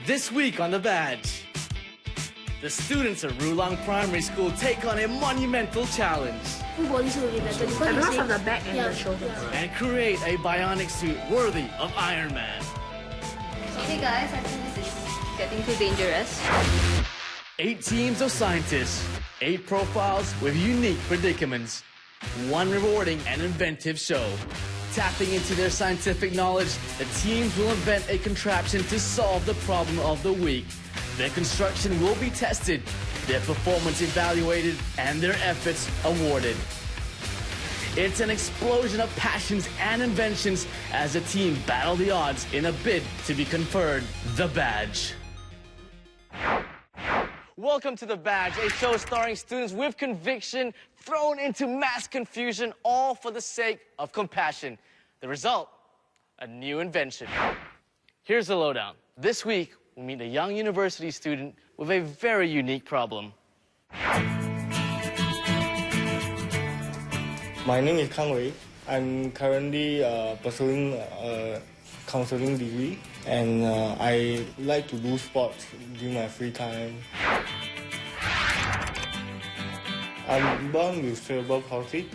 This week on The Badge, the students at Rulang Primary School take on a monumental challenge. Full body suit will be better because of the back and the shoulder. And create a bionic suit worthy of Iron Man. Okay guys, I think this is getting too dangerous. 8 teams of scientists, 8 profiles with unique predicaments, 1 rewarding and inventive show. Tapping into their scientific knowledge, the teams will invent a contraption to solve the problem of the week. Their construction will be tested, their performance evaluated, and their efforts awarded. It's an explosion of passions and inventions as the team battle the odds in a bid to be conferred the Badge. Welcome to The Badge, a show starring students with conviction thrown into mass confusion, all for the sake of compassion. The result, a new invention. Here's the lowdown. This week, we'll meet a young university student with a very unique problem. My name is Khang Wei. I'm currently pursuing a counseling degree, and I like to do sports during my free time. I'm born with cerebral palsy.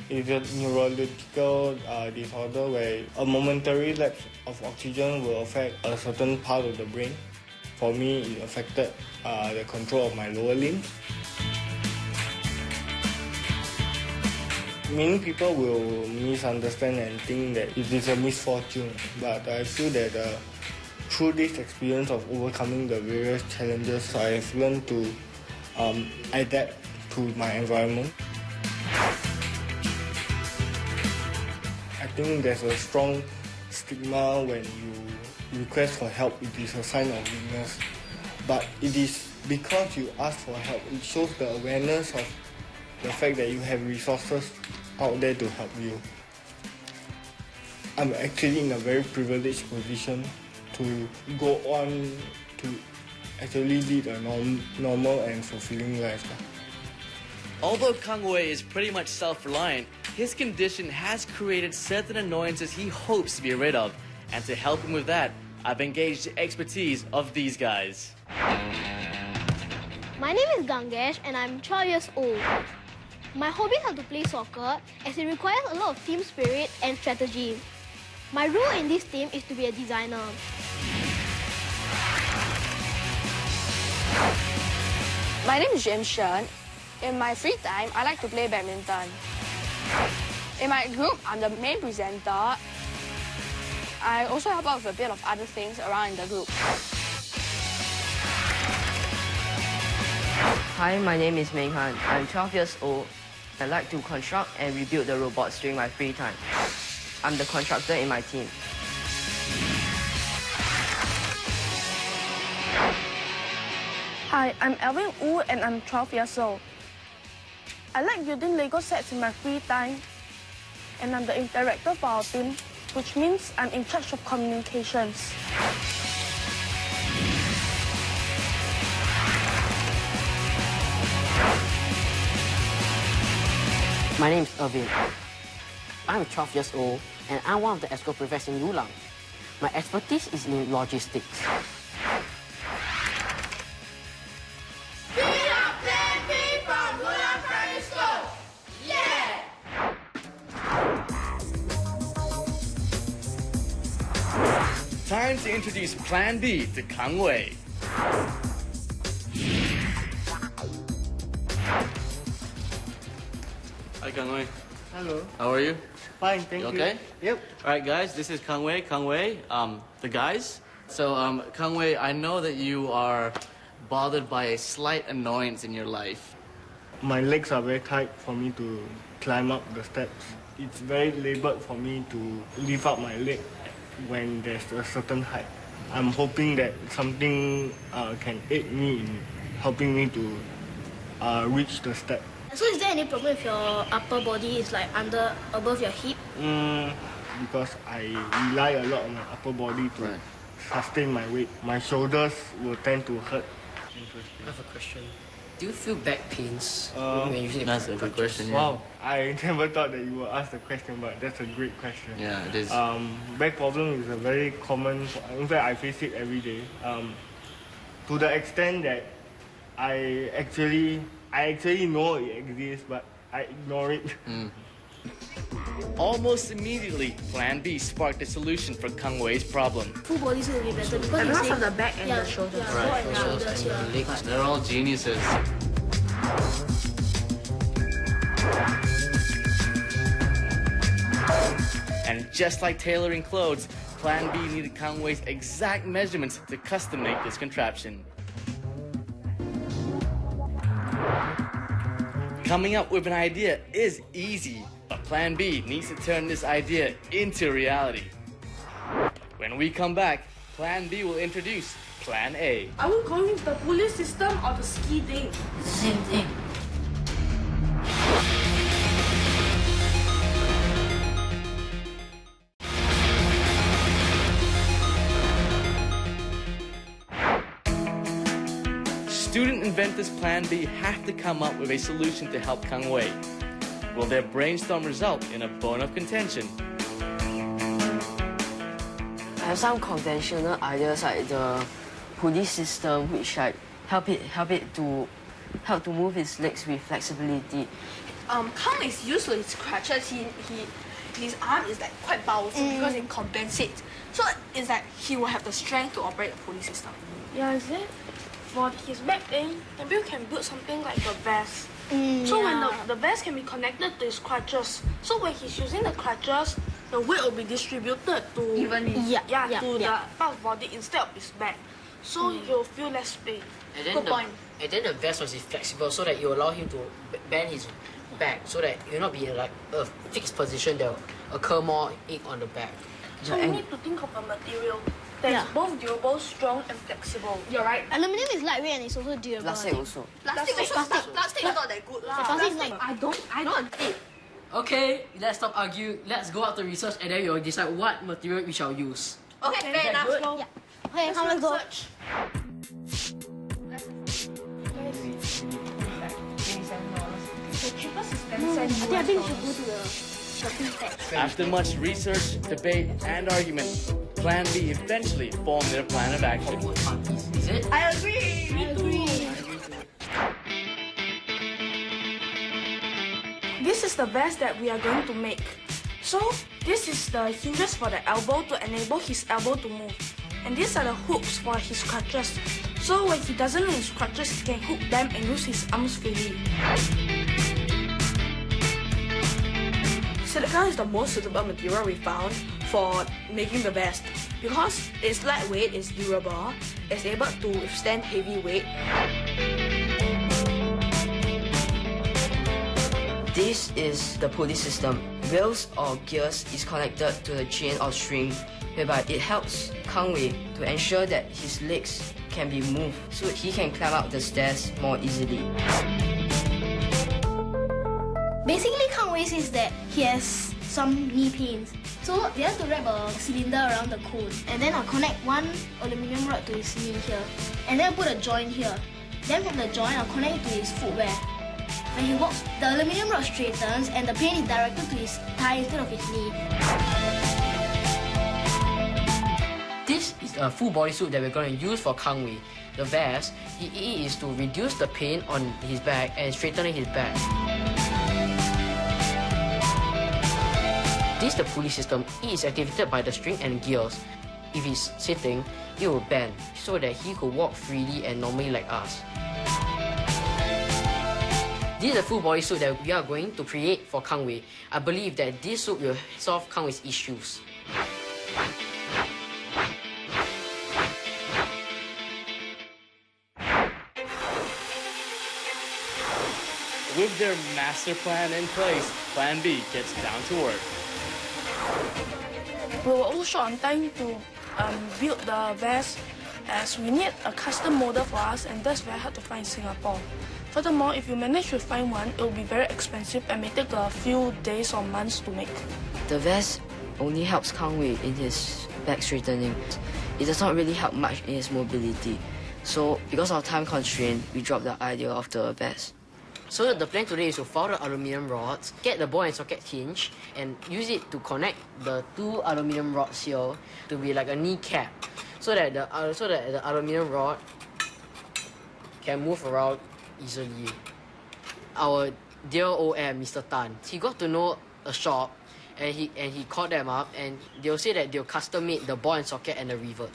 It's a neurological disorder where a momentary lapse of oxygen will affect a certain part of the brain. For me, it affected the control of my lower limbs. Many people will misunderstand and think that it is a misfortune, but I feel that through this experience of overcoming the various challenges, I have learned to adapt to my environment. I think there's a strong stigma when you request for help. It is a sign of weakness, but it is because you ask for help. It shows the awareness of the fact that you have resources out there to help you. I'm actually in a very privileged position to go on to actually lead a normal and fulfilling life. Although Khang Wei is pretty much self-reliant, his condition has created certain annoyances he hopes to be rid of. And to help him with that, I've engaged the expertise of these guys. My name is Gangesh and I'm 12 years old. My hobbies are to play soccer as it requires a lot of team spirit and strategy. My role in this team is to be a designer. My name is James Shen. In my free time, I like to play badminton. In my group, I'm the main presenter. I also help out with a bit of other things around in the group. Hi, my name is Ming Han. I'm 12 years old. I like to construct and rebuild the robots during my free time. I'm the constructor in my team. Hi, I'm Alvin Wu and I'm 12 years old. I like building Lego sets in my free time, and I'm the interactor for our team, which means I'm in charge of communications. My name is Irvin. I'm 12 years old and I'm one of the ESCO prefects in Rulang. My expertise is in logistics. We are Plan B from Rulang Primary School! Yeah! Time to introduce Plan B to Khang Wei. Hi, Khang Wei. Hello. How are you? Fine, thank you. Okay? Yep. All right, guys, this is Khang Wei. Khang Wei, the guys. So, Khang Wei, I know that you are bothered by a slight annoyance in your life. My legs are very tight for me to climb up the steps. It's very labored for me to lift up my leg when there's a certain height. I'm hoping that something can aid me in helping me to reach the step. So is there any problem if your upper body is like above your hip? Because I rely a lot on my upper body to sustain my weight. My shoulders will tend to hurt. I have a question. Do you feel back pains when using That's a good question. Yeah. Wow, I never thought that you would ask the question, but that's a great question. Yeah, it is. Back problem is a very common. In fact, I face it every day. To the extent that I actually know it exists, but I ignore it. Almost immediately, Plan B sparked a solution for Khang Wei's problem. Full body suit will be better because And you because say, of the back and the shoulders. Right, and shoulders shoulders, yeah. and legs. They're all geniuses. And just like tailoring clothes, Plan B needed Khang Wei's exact measurements to custom make this contraption. Coming up with an idea is easy, but Plan B needs to turn this idea into reality. When we come back, Plan B will introduce Plan A. Are we going with the pulley system or the ski thing? Same thing. Student inventors Plan B have to come up with a solution to help Khang Wei. Will their brainstorm result in a bone of contention? I have some conventional ideas like the pulley system, which like help to move his legs with flexibility. Khang is used to his crutches. His arm is like quite powerful because it compensates. So it's like he will have the strength to operate the pulley system. Yeah, is it? For his back thing, maybe you can build something like a vest. So when the vest can be connected to his crutches. So when he's using the crutches, the weight will be distributed to Evenly. the part of body instead of his back. So he'll feel less pain. And then the vest was flexible so that it will allow him to bend his back so that it will not be like a fixed position that will occur more ache on the back. So we need to think of a material that's both durable, strong, and flexible. You're right. Aluminium is lightweight and it's also durable. Plastic also. Plastic is not that good. Plastic is not. I don't agree. Okay, let's stop argue. Let's go out to research and then we will decide what material we shall use. Okay, fair enough. Yeah. Okay, come let's go. I think we should go to the shopping tab. After much research, debate, and argument, Plan B eventually formed their plan of action. Is it? I agree. I agree. This is the vest that we are going to make. So this is the hinges for the elbow to enable his elbow to move. And these are the hooks for his crutches. So when he doesn't use his crutches, he can hook them and use his arms freely. Silicone is the most suitable material we found for making the vest because it's lightweight, it's durable, it's able to withstand heavy weight. This is the pulley system. Wheels or gears is connected to the chain or string, whereby it helps Khang Wei to ensure that his legs can be moved so he can climb up the stairs more easily. Basically, Khang Wei says that he has some knee pains. So they have to wrap a cylinder around the cone. And then I'll connect one aluminium rod to his knee here. And then I'll put a joint here. Then from the joint, I'll connect it to his footwear. When he walks, the aluminium rod straightens and the pain is directed to his thigh instead of his knee. This is a full body suit that we're going to use for Khang Wei. The vest, it is to reduce the pain on his back and straighten his back. This is the pulley system. It is activated by the string and gears. If he's sitting, it will bend so that he could walk freely and normally like us. This is the full body suit that we are going to create for Khang Wei. I believe that this suit will solve Khang Wei's issues. With their master plan in place, Plan B gets down to work. We were also short on time to build the vest as we need a custom model for us and that's very hard to find in Singapore. Furthermore, if you manage to find one, it will be very expensive and may take a few days or months to make. The vest only helps Khang Wei in his back straightening. It does not really help much in his mobility. So because of time constraint, we dropped the idea of the vest. So the plan today is to follow the aluminium rods, get the ball and socket hinge, and use it to connect the two aluminium rods here to be like a kneecap, so that the aluminium rod can move around easily. Our dear OM, Mr. Tan, he got to know a shop, and he called them up, and they'll say that they'll custom make the ball and socket and the rivet.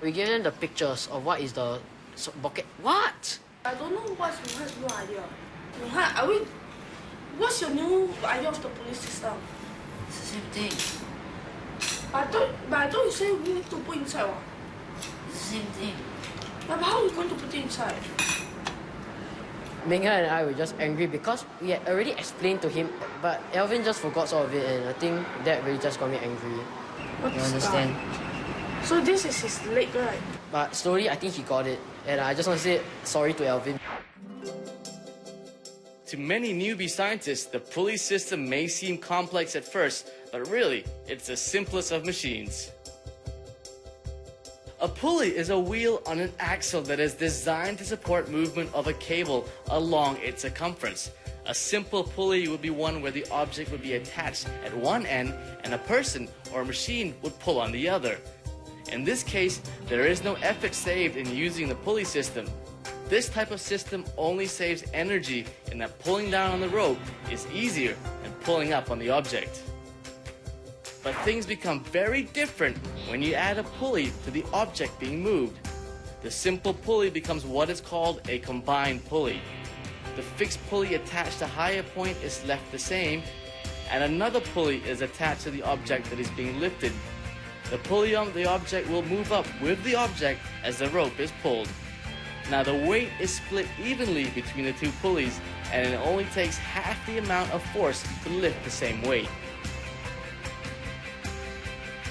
We give them the pictures of what is the bucket. What? I don't know what's Muhan's new idea. Muhan, what's your new idea of the police system? It's the same thing. But I thought you said we need to put inside one. It's the same thing. But how are we going to put it inside? Mingha and I were just angry because we had already explained to him, but Alvin just forgot some of it, and I think that really just got me angry. You understand? So this is his leg, right? But slowly, I think he got it, and I just want to say sorry to Alvin. To many newbie scientists, the pulley system may seem complex at first, but really, it's the simplest of machines. A pulley is a wheel on an axle that is designed to support movement of a cable along its circumference. A simple pulley would be one where the object would be attached at one end and a person or machine would pull on the other. In this case, there is no effort saved in using the pulley system. This type of system only saves energy in that pulling down on the rope is easier than pulling up on the object. But things become very different when you add a pulley to the object being moved. The simple pulley becomes what is called a combined pulley. The fixed pulley attached to higher point is left the same, and another pulley is attached to the object that is being lifted. The pulley on the object will move up with the object as the rope is pulled. Now the weight is split evenly between the two pulleys, and it only takes half the amount of force to lift the same weight.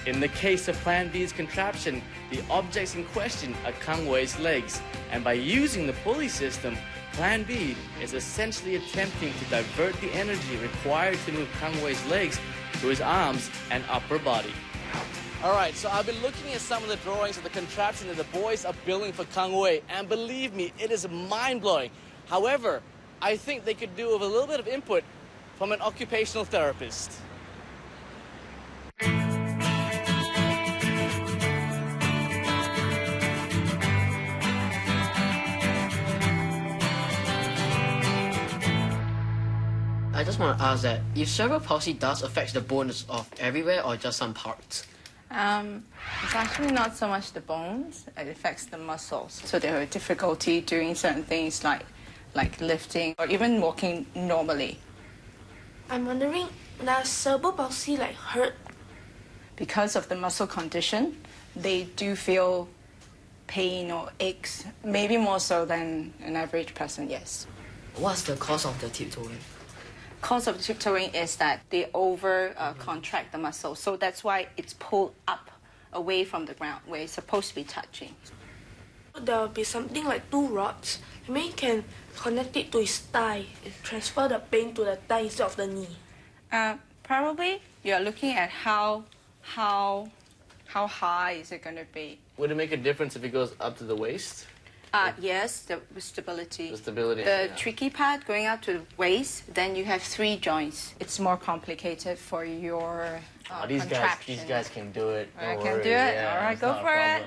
In the case of Plan B's contraption, the objects in question are Khang Wei's legs, and by using the pulley system, Plan B is essentially attempting to divert the energy required to move Khang Wei's legs to his arms and upper body. Alright, so I've been looking at some of the drawings of the contraption that the boys are building for Khang Wei, and believe me, it is mind-blowing. However, I think they could do with a little bit of input from an occupational therapist. I just want to ask that if cerebral palsy does affect the bones of everywhere or just some parts? It's actually not so much the bones, it affects the muscles. So they have difficulty doing certain things like lifting or even walking normally. I'm wondering, does cerebral palsy hurt? Because of the muscle condition, they do feel pain or aches, maybe more so than an average person, yes. What's the cause of the tiptoeing? Cause of tiptoeing is that they contract the muscle, so that's why it's pulled up away from the ground where it's supposed to be touching. There will be something like two rods. The man can connect it to his thigh and transfer the pain to the thigh instead of the knee. Probably you're looking at how high is it going to be. Would it make a difference if it goes up to the waist? Yes, the stability. The stability. The tricky part going up to the waist, then you have 3 joints. It's more complicated for your these contraction. guys can do it. I can do it. Yeah, all right, go for it.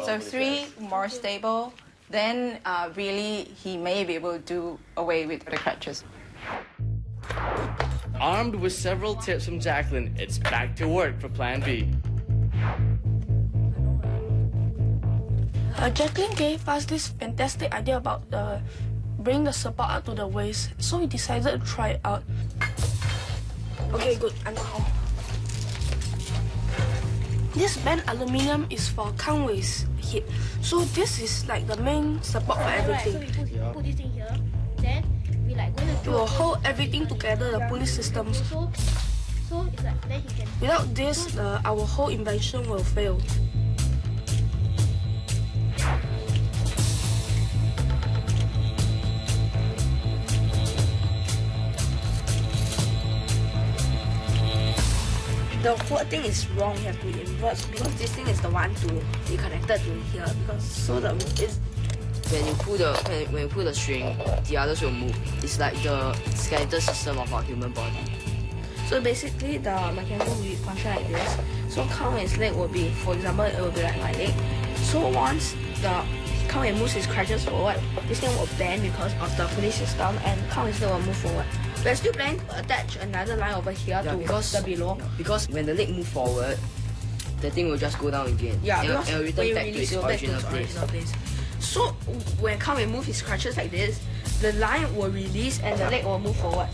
So 3 more stable. Then really he may be able to do away with the crutches. Armed with several tips from Jacqueline, it's back to work for Plan B. Jacqueline gave us this fantastic idea about bring the support up to the waist, so we decided to try it out. Okay, good. I'm home. This bent aluminium is for Khang Wei's hip, so this is like the main support for everything. So we put this thing here, then we going to it will hold everything together, the pulley system. So it's like then he can. Without this, our whole invention will fail. The whole thing is wrong. You have to invert because this thing is the one to be connected to here, because when you pull the string, the others will move. It's like the skeletal system of our human body. So basically, the mechanism will function like this. So Khang Wei's leg will be, for example, it will be like my leg. So once the Khang Wei moves his crutches forward, this thing will bend because of the pulley system, and Khang Wei's leg will move forward. We're still planning to attach another line over here to the below. Because when the leg moves forward, the thing will just go down again. Yeah, and because it will when return you back to release, its it will back to original its place. original place. So when Khang Wei moves his crutches like this, the line will release and the leg will move forward.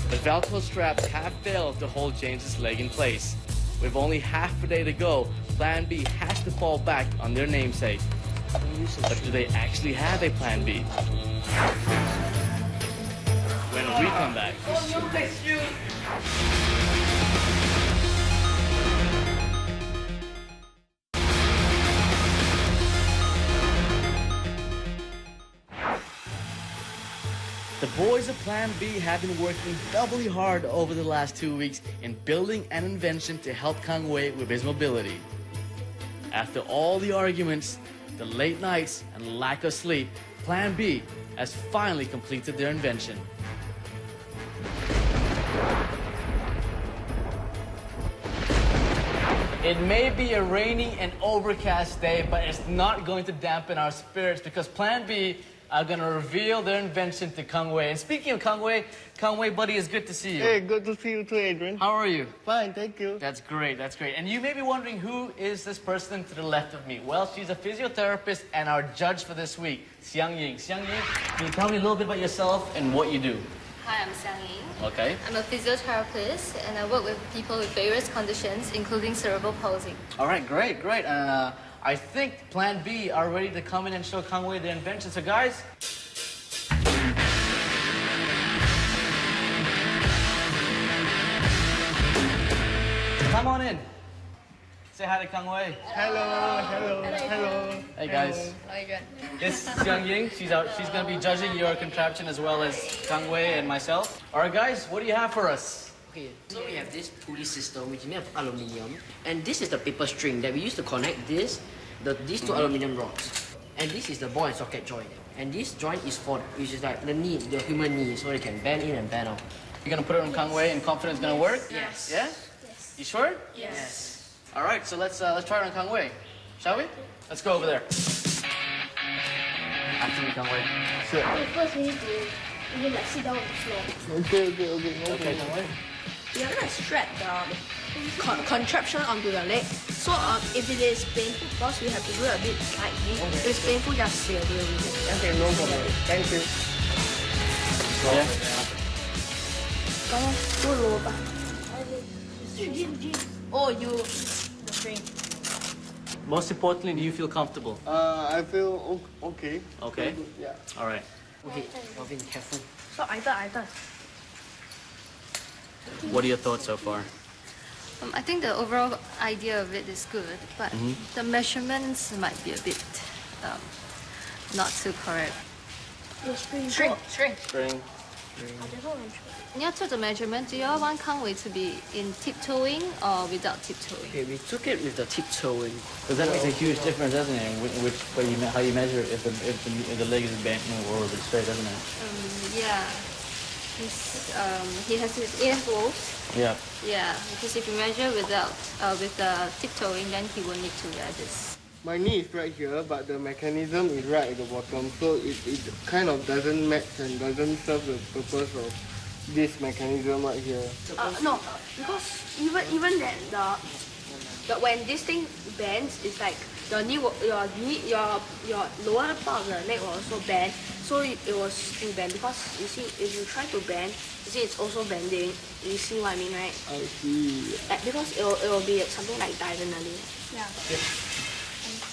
The Velcro straps have failed to hold James's leg in place. With only half a day to go, Plan B has to fall back on their namesake. But do they actually have a Plan B? When we come back. The boys of Plan B have been working doubly hard over the last 2 weeks in building an invention to help Khang Wei with his mobility. After all the arguments, the late nights, and lack of sleep, Plan B has finally completed their invention. It may be a rainy and overcast day, but it's not going to dampen our spirits because Plan B are going to reveal their invention to Khang Wei. And speaking of Khang Wei, buddy, it's good to see you. Hey, good to see you too, Adrian. How are you? Fine, thank you. That's great, that's great. And you may be wondering, who is this person to the left of me? Well, she's a physiotherapist and our judge for this week, Xiang Ying. Xiang Ying, can you tell me a little bit about yourself and what you do? Hi, I'm Xiang Ying. Okay. I'm a physiotherapist and I work with people with various conditions, including cerebral palsy. All right, great, great. I think Plan B are ready to come in and show Khang Wei their invention. So guys, come on in. Say hi to Khang Wei. Hello. Hey guys. This is Xiang Ying. She's going to be judging your contraption as well as Khang Wei and myself. All right, guys, what do you have for us? Okay, so we have this pulley system which is made of aluminium, and this is the paper string that we use to connect these two aluminium rods. And this is the ball and socket joint. And this joint is which is like the knee, the human knee, so it can bend in and bend out. You're going to put it on Khang Wei and confident it's going to work? Yes. Yeah? Yes. You sure? Yes. All right, so let's try it on Khang Wei, shall we? Let's go over there. After me, Khang Wei. Sure. Okay, first we need to like sit down on the floor. Okay. Okay, Khang Wei. We are going to strap the contraption onto the leg. So if it is painful, because we have to do it a bit slightly. If it's painful, just say a deal with it. Okay, no problem. Thank you. Yeah. Come on, go lower back. Jim. Oh, the string. Most importantly, do you feel comfortable? I feel okay. Okay. Yeah. All right. Okay, Robin, careful. So I thought. What are your thoughts so far? I think the overall idea of it is good, but the measurements might be a bit not too correct. The string. String. In your total measurement, do you all want Khang Wei to be in tiptoeing or without tiptoeing? Okay, we took it with the tiptoeing. Because that makes a huge difference, doesn't it? How you measure if the leg is bent or if it's straight, doesn't it? Yeah. He has his ear holes. Yeah. Yeah, because if you measure without with the tiptoeing, then he will need to wear this. My knee is right here, but the mechanism is right at the bottom, so it kind of doesn't match and doesn't serve the purpose of this mechanism right here. No, because even then when this thing bends, it's like your lower part of the leg will also bend, so it will still bend. Because you see, if you try to bend, you see it's also bending. You see what I mean, right? I see. Because it will be something like diagonally. Yeah.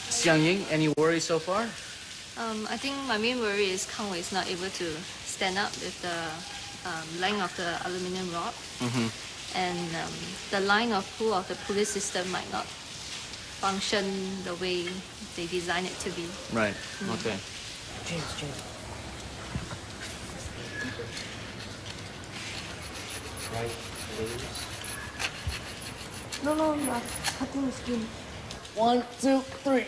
Xiang Ying, any worries so far? I think my main worry is Khang Wei is not able to stand up with the length of the aluminium rod, and the line of pull of the pulley system might not function the way they design it to be. Right. Okay. James. Right, No, cutting the skin. 1, 2, 3.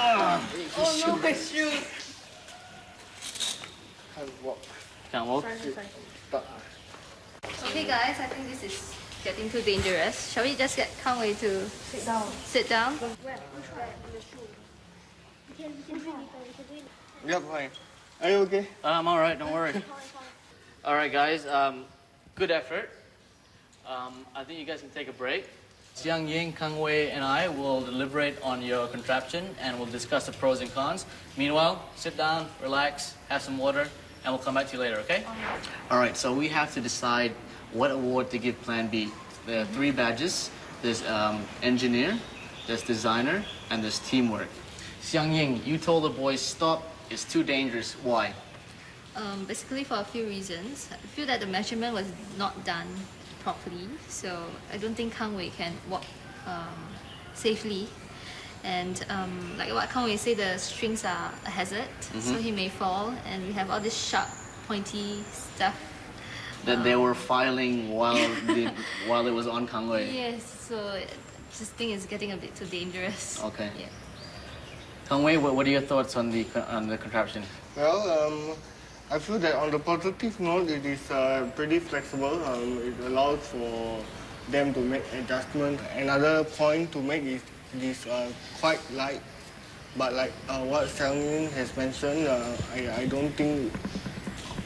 Oh no, my shoes! Can't walk. Can't walk? Stuck. Okay, guys, I think this is getting too dangerous. Shall we just get Khang Wei to sit down? Yep, fine. Are you okay? I'm all right, don't worry. All right, guys, good effort. I think you guys can take a break. Xiang Ying, Khang Wei, and I will deliberate on your contraption and we'll discuss the pros and cons. Meanwhile, sit down, relax, have some water, and we'll come back to you later, okay? All right, so we have to decide what award to give Plan B. There are 3 badges. There's engineer, there's designer, and there's teamwork. Xiang Ying, you told the boys stop, it's too dangerous. Why? Basically for a few reasons. I feel that the measurement was not done properly, so I don't think Khang Wei can walk safely. And like what Khang Wei said, the strings are a hazard, so he may fall, and we have all this sharp, pointy stuff. That they were filing while it was on Khang Wei. Yes, so I just think it's getting a bit too dangerous. Okay. Yeah. Khang Wei, what are your thoughts on the contraption? Well, I feel that on the positive note, it is pretty flexible. It allows for them to make adjustments. Another point to make is it is quite light. But like what Xiang has mentioned, I don't think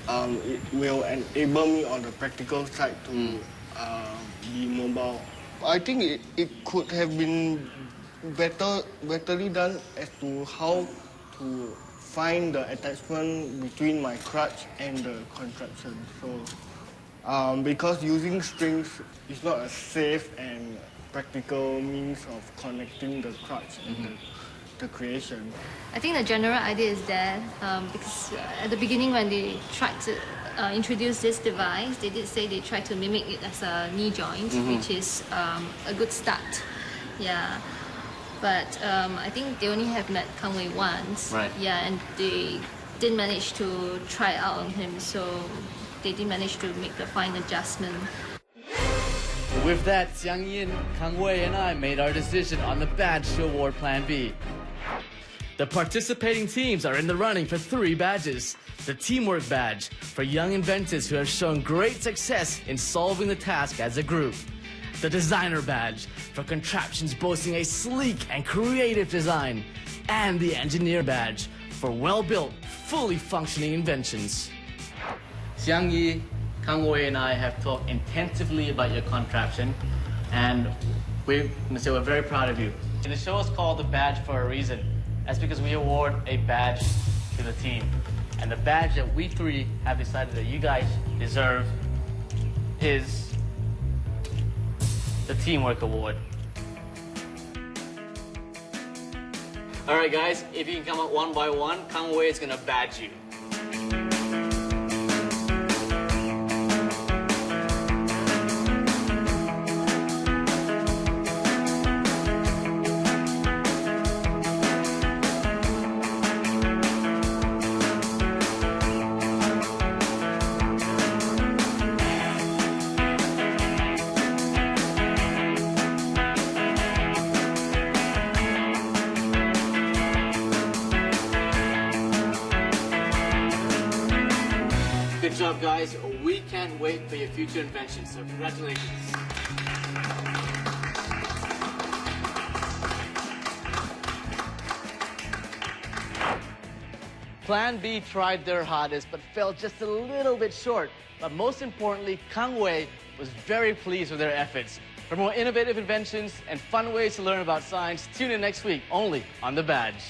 it will enable me on the practical side to be mobile. I think it could have been betterly done as to how to find the attachment between my crutch and the contraption. So, because using strings is not a safe and practical means of connecting the crutch and the creation. I think the general idea is that because at the beginning when they tried to introduce this device, they did say they tried to mimic it as a knee joint, which is a good start. Yeah. But I think they only have met Khang Wei once. Right. Yeah, and they didn't manage to try it out on him, so they didn't manage to make the fine adjustment. With that, Xiang Yin, Khang Wei, and I made our decision on the badge to award Plan B. The participating teams are in the running for 3 badges. The Teamwork Badge for young inventors who have shown great success in solving the task as a group. The Designer Badge for contraptions boasting a sleek and creative design. And the Engineer Badge for well-built, fully functioning inventions. Xiang Yi, Khang Wei, and I have talked intensively about your contraption, and we're very proud of you. And the show is called The Badge for a reason. That's because we award a badge to the team. And the badge that we 3 have decided that you guys deserve is the Teamwork Award. All right, guys, if you can come up one by one, Khang Wei is gonna badge you. Good job, guys. We can't wait for your future inventions, so congratulations. Plan B tried their hardest, but fell just a little bit short. But most importantly, Khang Wei was very pleased with their efforts. For more innovative inventions and fun ways to learn about science, tune in next week, only on The Badge.